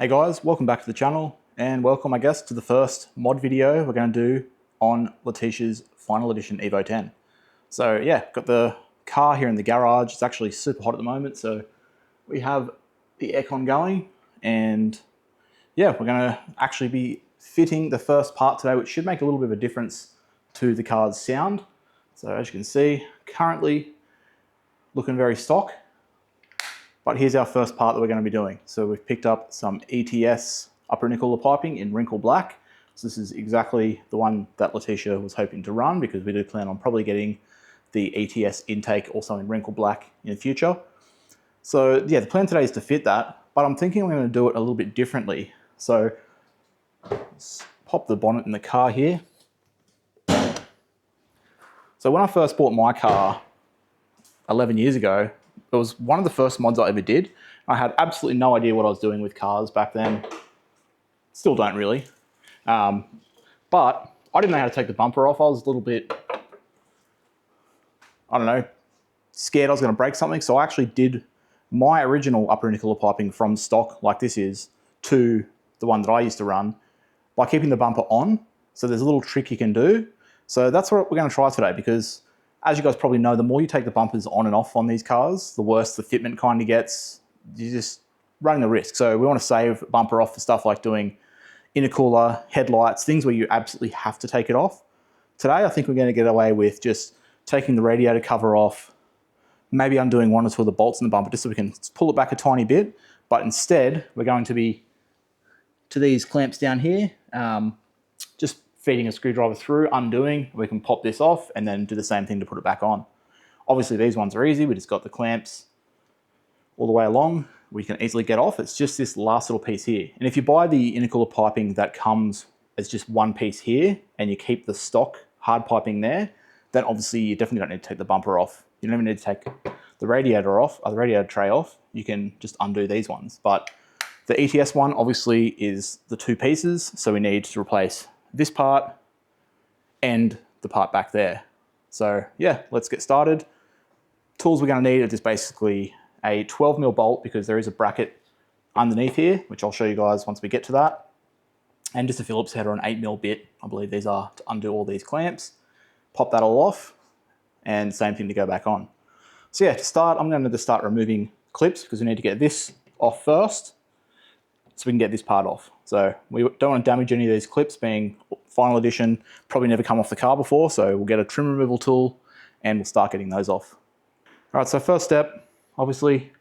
Hey guys, welcome back to the channel and welcome I guess to the first mod video we're going to do on Letisha's final edition Evo X. So yeah, got the car here in the garage. It's actually super hot at the moment, so we have the aircon going and yeah, we're going to actually be fitting the first part today, which should make a little bit of a difference to the car's sound. So as you can see, currently looking very stock. But here's our first part that we're going to be doing. So we've picked up some ETS upper intercooler piping in wrinkle black. So this is exactly the one that Letisha was hoping to run, because we do plan on probably getting the ETS intake also in wrinkle black in the future. So yeah, the plan today is to fit that, but I'm thinking I'm going to do it a little bit differently. So let's pop the bonnet in the car here. So when I first bought my car 11 years ago, it was one of the first mods I ever did. I had absolutely no idea what I was doing with cars back then. Still don't really. But I didn't know how to take the bumper off. I was a little bit, I don't know, scared I was going to break something. So I actually did my original upper intercooler piping from stock, like this is, to the one that I used to run by keeping the bumper on. So there's a little trick you can do. So that's what we're going to try today, because as you guys probably know, the more you take the bumpers on and off on these cars, the worse the fitment kind of gets. You're just running the risk. So we want to save bumper off for stuff like doing intercooler, headlights, things where you absolutely have to take it off. Today, I think we're going to get away with just taking the radiator cover off, maybe undoing one or two of the bolts in the bumper just so we can pull it back a tiny bit. But instead, we're going to be to these clamps down here, just feeding a screwdriver through, undoing, we can pop this off and then do the same thing to put it back on. Obviously these ones are easy, we just got the clamps all the way along, we can easily get off. It's just this last little piece here. And if you buy the intercooler piping that comes as just one piece here and you keep the stock hard piping there, then obviously you definitely don't need to take the bumper off. You don't even need to take the radiator off, or the radiator tray off. You can just undo these ones. But the ETS one obviously is the two pieces, so we need to replace this part and the part back there. So yeah, let's get started. Tools we're going to need are just basically a 12mm bolt, because there is a bracket underneath here, which I'll show you guys once we get to that. And just a Phillips head or an 8mm bit, I believe these are, to undo all these clamps. Pop that all off, and same thing to go back on. So yeah, to start, I'm going to just start removing clips, because we need to get this off first, so we can get this part off. So we don't want to damage any of these clips, being final edition, probably never come off the car before, so we'll get a trim removal tool and we'll start getting those off. All right, so first step, obviously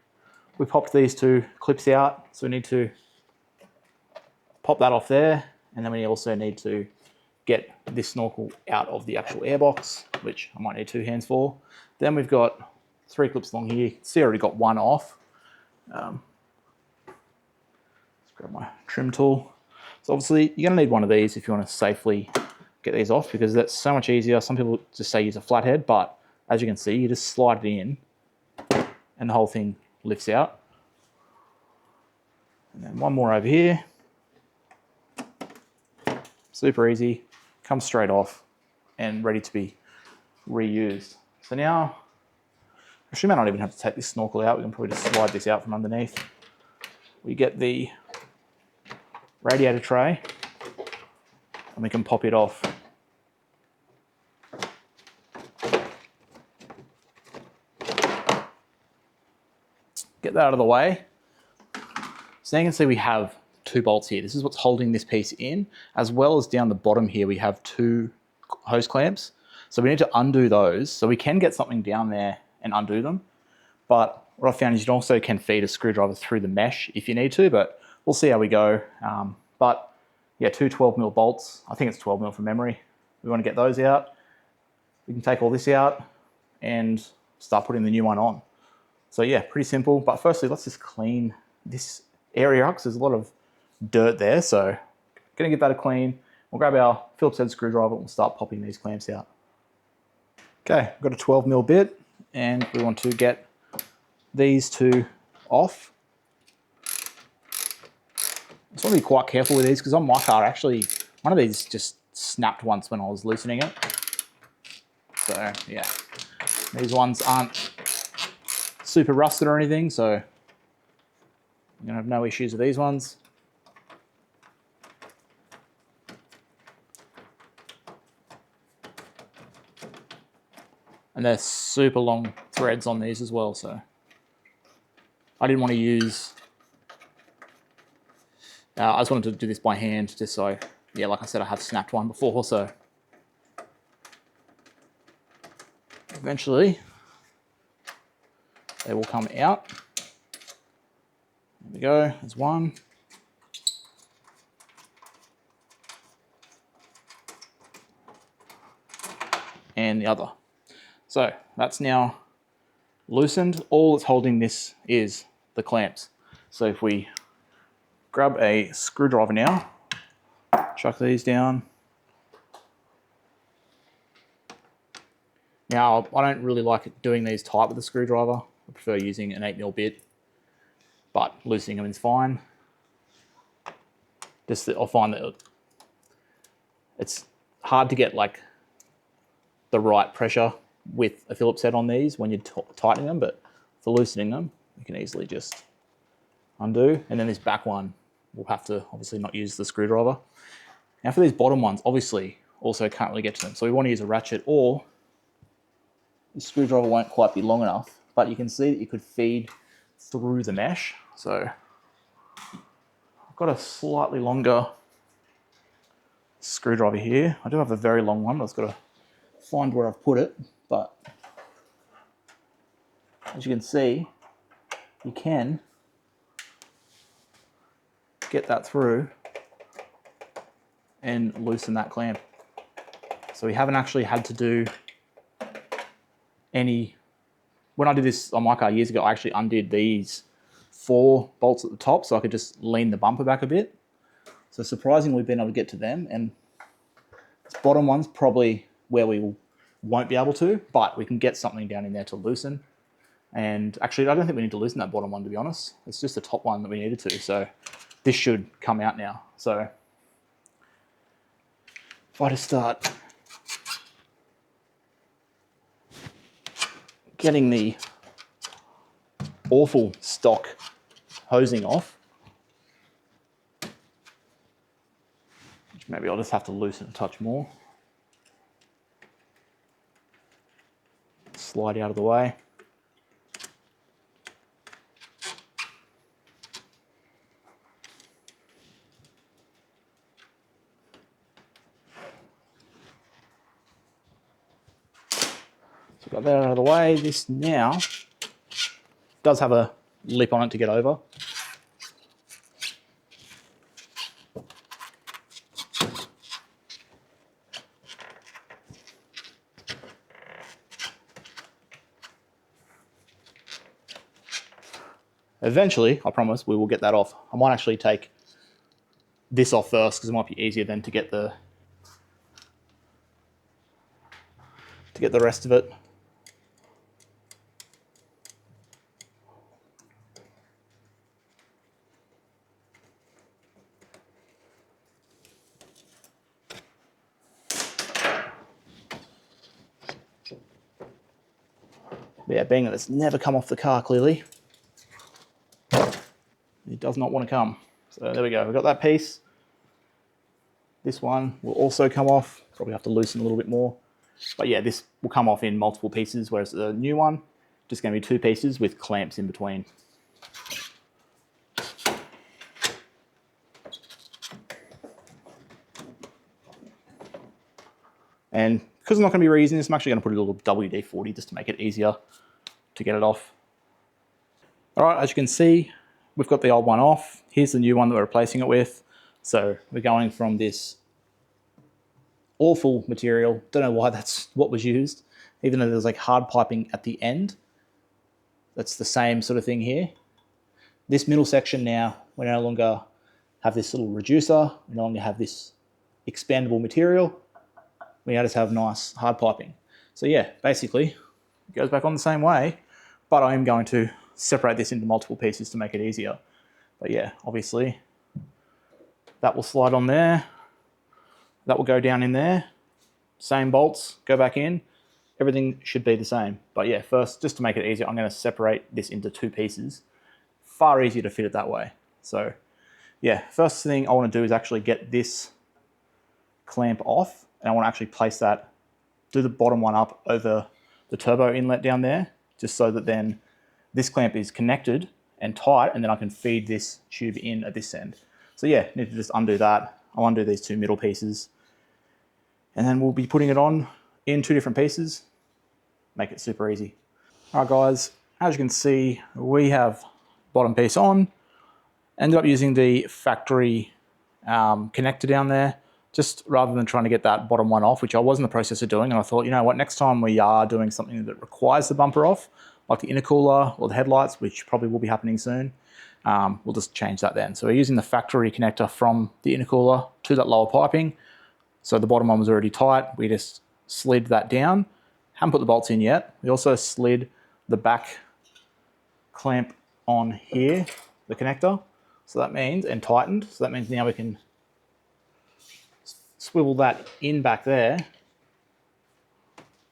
we popped these two clips out, so we need to pop that off there, and then we also need to get this snorkel out of the actual airbox, which I might need two hands for. Then we've got 3 clips along here. You can see I already got one off. Grab my trim tool. So obviously you're going to need one of these if you want to safely get these off, because that's so much easier. Some people just say use a flathead, but as you can see, you just slide it in and the whole thing lifts out. And then one more over here. Super easy, comes straight off and ready to be reused. So now, actually we might not even have to take this snorkel out. We can probably just slide this out from underneath. We get the radiator tray and we can pop it off. Get that out of the way. So now you can see we have 2 bolts here. This is what's holding this piece in, as well as down the bottom here we have 2 hose clamps. So we need to undo those. So we can get something down there and undo them. But what I found is you also can feed a screwdriver through the mesh if you need to, but we'll see how we go. But yeah, 2 12mm bolts. I think it's 12mm from memory. We want to get those out. We can take all this out and start putting the new one on. So yeah, pretty simple. But firstly, let's just clean this area up, because there's a lot of dirt there. So gonna get that a clean. We'll grab our Phillips head screwdriver and we'll start popping these clamps out. Okay, I've got a 12mm bit and we want to get these 2 off. I just want to be quite careful with these, because on my car, actually, one of these just snapped once when I was loosening it. So yeah, these ones aren't super rusted or anything, so you're gonna have no issues with these ones. And they're super long threads on these as well, so I didn't want to use... I just wanted to do this by hand, just so, yeah, like I said, I have snapped one before, so eventually they will come out. There we go, there's one. And the other. So that's now loosened. All that's holding this is the clamps. So if we grab a screwdriver now, chuck these down. Now, I don't really like doing these tight with a screwdriver. I prefer using an 8mm bit, but loosening them is fine. Just that I find that it's hard to get like the right pressure with a Phillips head on these when you're tightening them, but for loosening them, you can easily just undo. And then this back one, we'll have to obviously not use the screwdriver. Now for these bottom ones, obviously also can't really get to them. So we want to use a ratchet, or the screwdriver won't quite be long enough, but you can see that you could feed through the mesh. So I've got a slightly longer screwdriver here. I do have a very long one, but I've just got to find where I've put it. But as you can see, you can get that through and loosen that clamp. So we haven't actually had to do any... When I did this on my car years ago, I actually undid these 4 bolts at the top so I could just lean the bumper back a bit. So surprisingly, we've been able to get to them, and this bottom one's probably where we won't be able to, but we can get something down in there to loosen. And actually, I don't think we need to loosen that bottom one, to be honest. It's just the top one that we needed to. So this should come out now. So if I just start getting the awful stock hosing off, which maybe I'll just have to loosen a touch more. Slide out of the way. So got that out of the way. This now does have a lip on it to get over. Eventually, I promise, we will get that off. I might actually take this off first because it might be easier then to get the rest of it. But yeah, being that it's never come off the car clearly, it does not want to come. So there we go, we've got that piece. This one will also come off, probably have to loosen a little bit more. But yeah, this will come off in multiple pieces, whereas the new one, just going to be 2 pieces with clamps in between. And because I'm not going to be reusing this, I'm actually going to put a little WD-40 just to make it easier to get it off. All right, as you can see, we've got the old one off. Here's the new one that we're replacing it with. So we're going from this awful material. Don't know why that's what was used, even though there's like hard piping at the end. That's the same sort of thing here. This middle section now, we no longer have this little reducer. We no longer have this expandable material. We now just have nice hard piping. So yeah, basically, it goes back on the same way, but I am going to separate this into multiple pieces to make it easier. But yeah, obviously, that will slide on there. That will go down in there. Same bolts, go back in. Everything should be the same. But yeah, first, just to make it easier, I'm going to separate this into 2 pieces. Far easier to fit it that way. So yeah, first thing I want to do is actually get this clamp off, and I want to actually place that, do the bottom one up over the turbo inlet down there, just so that then this clamp is connected and tight, and then I can feed this tube in at this end. So yeah, need to just undo that. I'll undo these two middle pieces, and then we'll be putting it on in two different pieces, make it super easy. All right guys, as you can see, we have bottom piece on. Ended up using the factory connector down there, just rather than trying to get that bottom one off, which I was in the process of doing. And I thought, you know what, next time we are doing something that requires the bumper off, like the intercooler or the headlights, which probably will be happening soon, we'll just change that then. So we're using the factory connector from the intercooler to that lower piping. So the bottom one was already tight. We just slid that down. Haven't put the bolts in yet. We also slid the back clamp on here, the connector. So that means, and tightened. So that means now we can swivel that in back there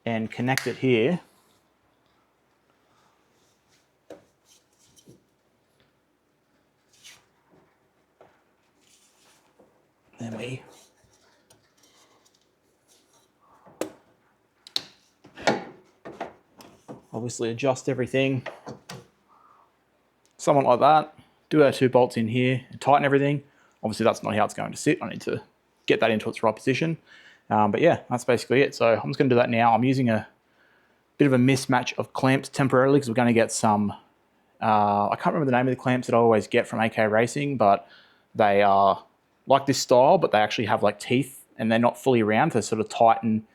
and connect it here. Then we obviously adjust everything somewhat like that. Do our two bolts in here and tighten everything. Obviously that's not how it's going to sit. I need to get that into its right position. But yeah, that's basically it. So I'm just gonna do that now. I'm using a bit of a mismatch of clamps temporarily because we're gonna get some, I can't remember the name of the clamps that I always get from AK Racing, but they are like this style, but they actually have like teeth and they're not fully round. They sort of tighten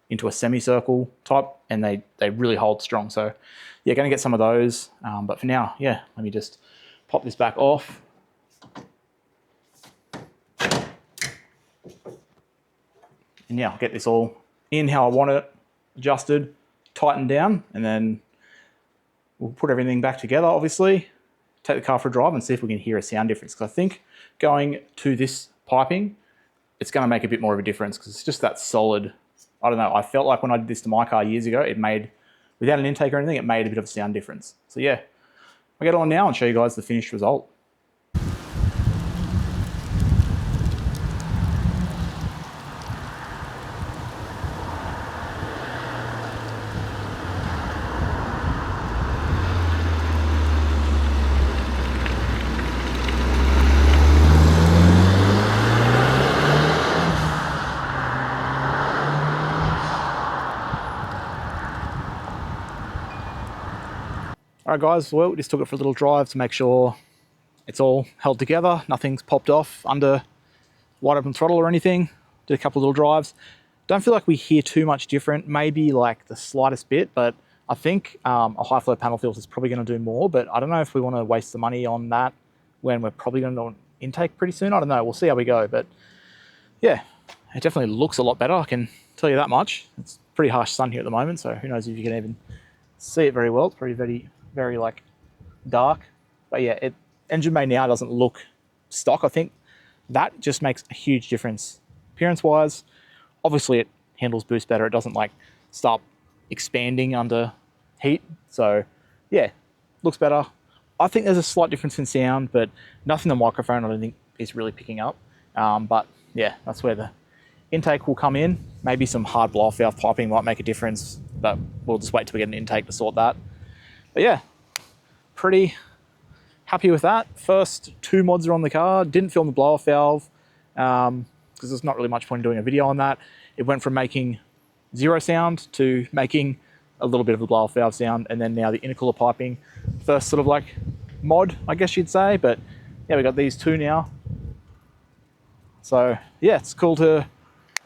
into a semicircle type and they really hold strong. So yeah, gonna get some of those. But for now, yeah, let me just pop this back off. And yeah, I'll get this all in how I want it, adjusted, tightened down, and then we'll put everything back together, obviously, take the car for a drive and see if we can hear a sound difference. Because I think going to this piping, it's going to make a bit more of a difference because it's just that solid. I don't know, I felt like when I did this to my car years ago, it made, without an intake or anything, it made a bit of a sound difference. So yeah, I'll get on now and show you guys the finished result. All right guys, well, we just took it for a little drive to make sure it's all held together. Nothing's popped off under wide open throttle or anything. Did a couple of little drives. Don't feel like we hear too much different, maybe like the slightest bit, but I think a high flow panel filter is probably gonna do more, but I don't know if we wanna waste the money on that when we're probably gonna do an intake pretty soon. I don't know, we'll see how we go, but yeah, it definitely looks a lot better, I can tell you that much. It's pretty harsh sun here at the moment, so who knows if you can even see it very well. It's probably very like dark, but yeah, engine bay now doesn't look stock. I think that just makes a huge difference appearance wise. Obviously it handles boost better. It doesn't like start expanding under heat. So yeah, looks better. I think there's a slight difference in sound, but nothing the microphone I don't think is really picking up. But yeah, that's where the intake will come in. Maybe some hard blow-off valve piping might make a difference, but we'll just wait till we get an intake to sort that. But yeah, pretty happy with that. First two mods are on the car. Didn't film the blow-off valve because there's not really much point in doing a video on that. It went from making zero sound to making a little bit of a blow-off valve sound, and then now the intercooler piping. First sort of like mod, I guess you'd say, but yeah, we got these two now. So yeah, it's cool to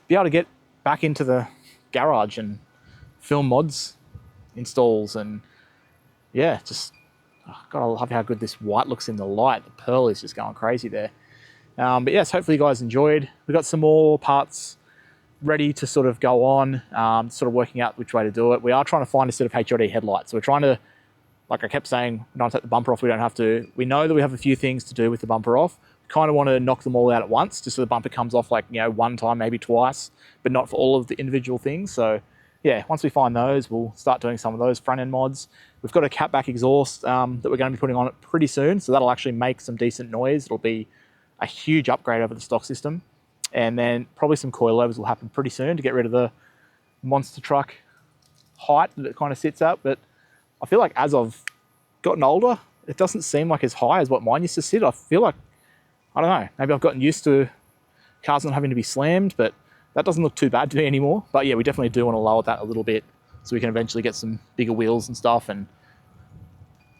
be able to get back into the garage and film mods, installs, and yeah, just, oh God, I love how good this white looks in the light. The pearl is just going crazy there. But yes, hopefully you guys enjoyed. We've got some more parts ready to sort of go on, sort of working out which way to do it. We are trying to find a set of HRD headlights. So we're trying to, like I kept saying, we don't take the bumper off, we don't have to. We know that we have a few things to do with the bumper off. We kind of want to knock them all out at once, just so the bumper comes off like, you know, one time, maybe twice, but not for all of the individual things. So yeah, once we find those, we'll start doing some of those front end mods. We've got a catback exhaust that we're going to be putting on it pretty soon. So that'll actually make some decent noise. It'll be a huge upgrade over the stock system. And then probably some coilovers will happen pretty soon to get rid of the monster truck height that it kind of sits at, but I feel like as I've gotten older, it doesn't seem like as high as what mine used to sit. I feel like, I don't know, maybe I've gotten used to cars not having to be slammed, but that doesn't look too bad to me anymore. But yeah, we definitely do want to lower that a little bit so we can eventually get some bigger wheels and stuff.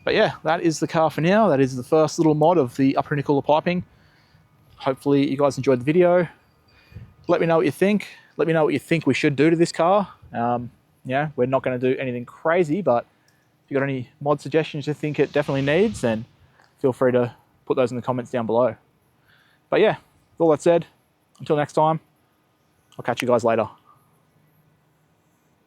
But yeah, that is the car for now. That is the first little mod of the upper intercooler piping. Hopefully you guys enjoyed the video. Let me know what you think. Let me know what you think we should do to this car. Yeah, we're not going to do anything crazy, but if you've got any mod suggestions you think it definitely needs, then feel free to put those in the comments down below. But yeah, with all that said, until next time, I'll catch you guys later.